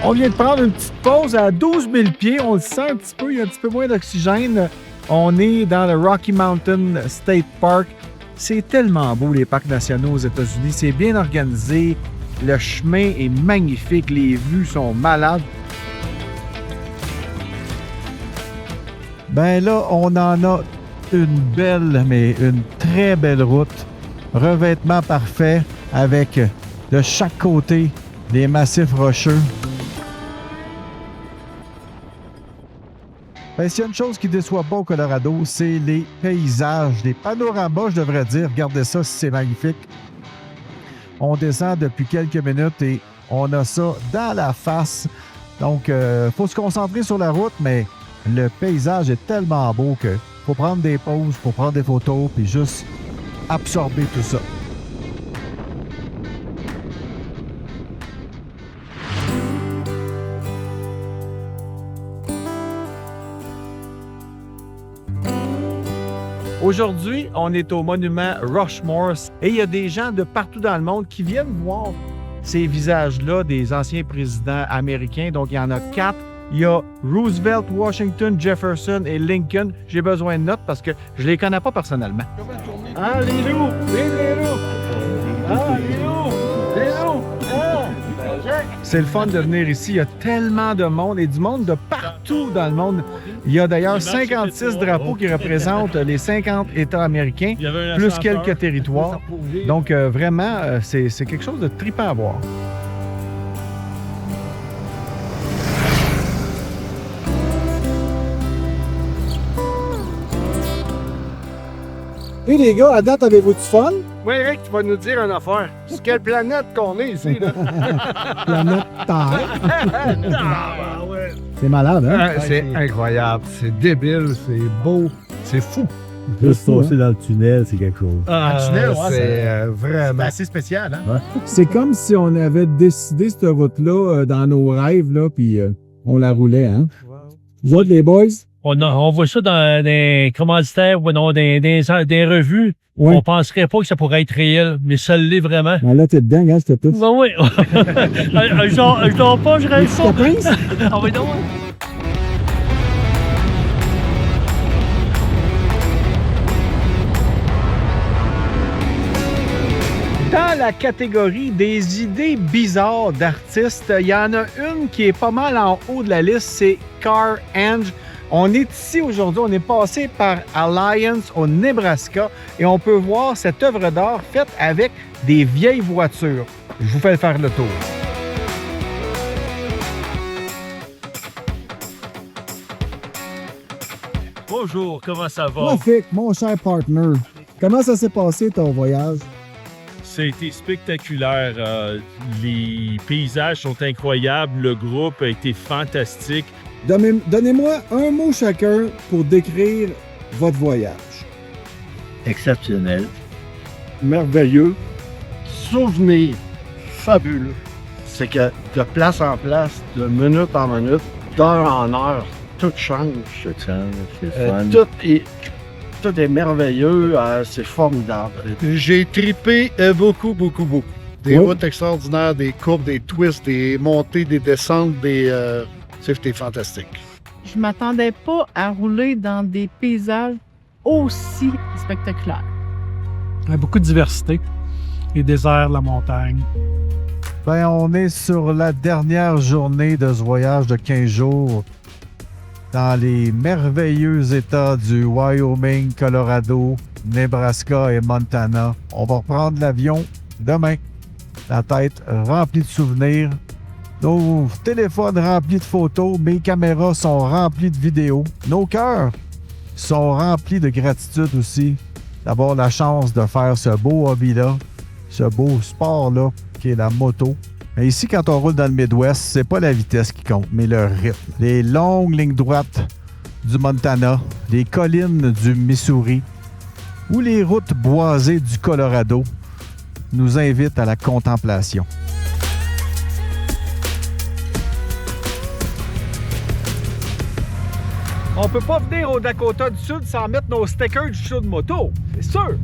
On vient de prendre une petite pause à 12 000 pieds. On le sent un petit peu, il y a un petit peu moins d'oxygène. On est dans le Rocky Mountain State Park. C'est tellement beau, les parcs nationaux aux États-Unis. C'est bien organisé. Le chemin est magnifique. Les vues sont malades. Ben là, on en a une belle, mais une très belle route. Revêtement parfait avec de chaque côté des massifs rocheux. Ben, s'il y a une chose qui ne déçoit pas au Colorado, c'est les paysages, les panoramas, je devrais dire. Regardez ça, c'est magnifique. On descend depuis quelques minutes et on a ça dans la face. Donc, il faut se concentrer sur la route, mais le paysage est tellement beau qu'il faut prendre des pauses, faut prendre des photos, puis juste absorber tout ça. Aujourd'hui, on est au monument Rushmore et il y a des gens de partout dans le monde qui viennent voir ces visages-là des anciens présidents américains. Donc, il y en a 4. Il y a Roosevelt, Washington, Jefferson et Lincoln. J'ai besoin de notes parce que je les connais pas personnellement. Ah, les loups! Les loups! Ah, les loups! Les loups! Ah! C'est le fun de venir ici. Il y a tellement de monde et du monde de partout dans le monde. Il y a d'ailleurs 56 drapeaux qui représentent les 50 États américains, plus quelques territoires. Donc, vraiment, c'est quelque chose de trippant à voir. Et les gars, à date, avez-vous du fun? Oui, Eric, tu vas nous dire une affaire. Sur quelle planète qu'on est ici, là? Planète Terre. Ah, ouais. C'est malade, hein? C'est incroyable, c'est débile, c'est beau, c'est fou. Juste passer dans le tunnel, c'est quelque chose. Ah, tunnel, ouais, c'est vraiment... assez spécial, hein? C'est comme si on avait décidé cette route-là dans nos rêves, là, puis on la roulait, hein? Vous autres, les boys? On voit ça dans des commanditaires ou dans des revues. Ouais. On penserait pas que ça pourrait être réel, mais ça l'est vraiment. Ben là, t'es dedans, hein, c'était tout. Ben oui. Je dors pas, je rêve Tu te pas. pinces? Ah oui, donc. Dans la catégorie des idées bizarres d'artistes, il y en a une qui est pas mal en haut de la liste, c'est Car Ange. On est ici aujourd'hui, on est passé par Alliance au Nebraska et on peut voir cette œuvre d'art faite avec des vieilles voitures. Je vous fais faire le tour. Bonjour, comment ça va? Magnifique, mon cher partner. Comment ça s'est passé, ton voyage? C'était spectaculaire. Les paysages sont incroyables. Le groupe a été fantastique. Donnez-moi un mot chacun pour décrire votre voyage. Exceptionnel. merveilleux, souvenir fabuleux. C'est que de place en place, de minute en minute, d'heure en heure, tout change. C'est fun. Tout est merveilleux, c'est formidable. J'ai tripé beaucoup. Des Oui. routes extraordinaires, des courbes, des twists, des montées, des descentes, c'était fantastique. Je m'attendais pas à rouler dans des paysages aussi spectaculaires. Il y a beaucoup de diversité. Les déserts, la montagne. Ben, on est sur la dernière journée de ce voyage de 15 jours dans les merveilleux États du Wyoming, Colorado, Nebraska et Montana. On va reprendre l'avion demain. La tête remplie de souvenirs, nos téléphones remplis de photos, mes caméras sont remplies de vidéos, nos cœurs sont remplis de gratitude aussi d'avoir la chance de faire ce beau hobby-là, ce beau sport-là qui est la moto. Mais ici, quand on roule dans le Midwest, c'est pas la vitesse qui compte, mais le rythme. Les longues lignes droites du Montana, les collines du Missouri ou les routes boisées du Colorado nous invitent à la contemplation. On peut pas venir au Dakota du Sud sans mettre nos stickers du show de moto, c'est sûr!